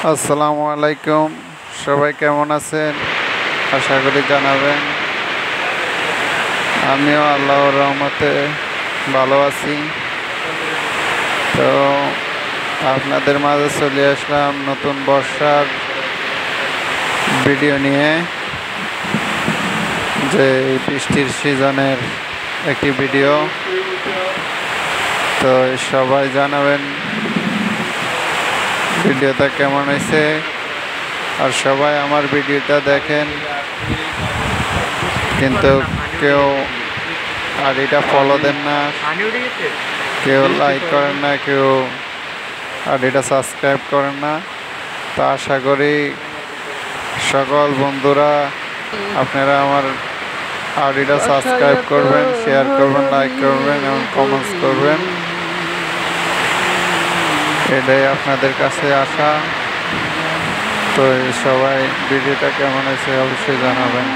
আসসালামু আলাইকুম। সবাই কেমন আছেন? আশা করি জানাবেন। আমিও আল্লাহর রহমতে ভালো আছি। তো আপনাদের মাঝে চলে আসলাম নতুন বর্ষার ভিডিও নিয়ে, যে বৃষ্টির সিজনের একটি ভিডিও। তো সবাই জানাবেন ভিডিওটা কেমন হয়েছে, আর সবাই আমার ভিডিওটা দেখেন, কিন্তু কেউ আর এটা ফলো দেন না, কেউ লাইক করেন না, কেউ আর এটা সাবস্ক্রাইব করেন না। তো আশা করি সকল বন্ধুরা আপনারা আমার আর এটা সাবস্ক্রাইব করবেন, শেয়ার করবেন, লাইক করবেন এবং কমেন্টস করবেন। এটাই আপনাদের কাছে আসা। তো সবাই ভিডিওটা কেমন হয়েছে অবশ্যই জানাবেন।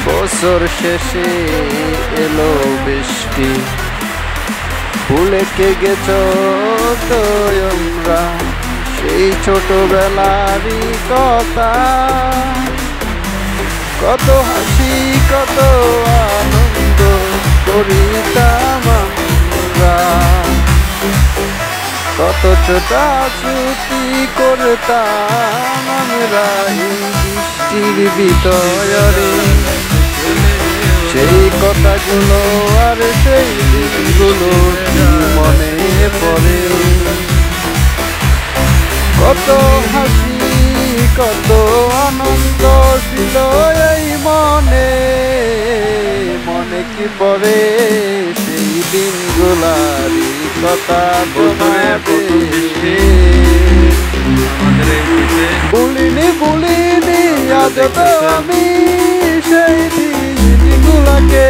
বছর শেষে এলো বৃষ্টি, ভুলে কে গেছ তো আমরা সেই ছোটবেলারই কথা। কত হাসি কত আনন্দ করিতাম আমরা, কত ছোটাছুটি করতাম আমরা এই বৃষ্টির ভিতরে। সেই কথাগুলো আর সেই দিনগুলো মনে পড়ে। কত হাসি কত আনন্দ ছিল এই মনে, মনে কি পড়ে সেই দিনগুলারই কথা। ভুলিনি ভুলিনি আজ তো আমি সেই দিনগুলাকে,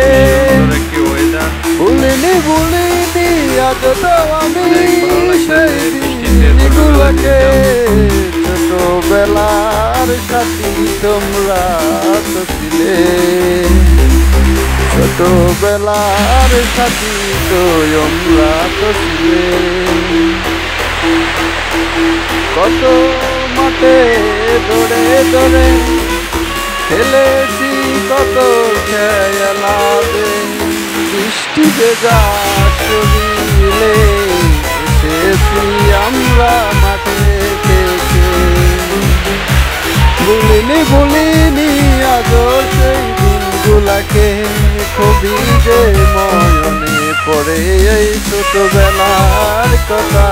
ভুলিনি ভুলিনি আজ তো আমি সেই দিনগুলাকে। ছোটবেলার সাথী তোমরা তো ছিলে, ছোটবেলার সাথী তোমরা তো ছিলে। কত মাঠে দৌড়ে দৌড়ে খেলেছি কত খেলাবে, বৃষ্টি ভেজা শরীরে এসেছি আমরা মাঠে থেকে। ভুলিনি ভুলিনি আজও সেই দিনগুলাকে, খুবই যে মনে পড়ে এই ছোটবেলার কথা।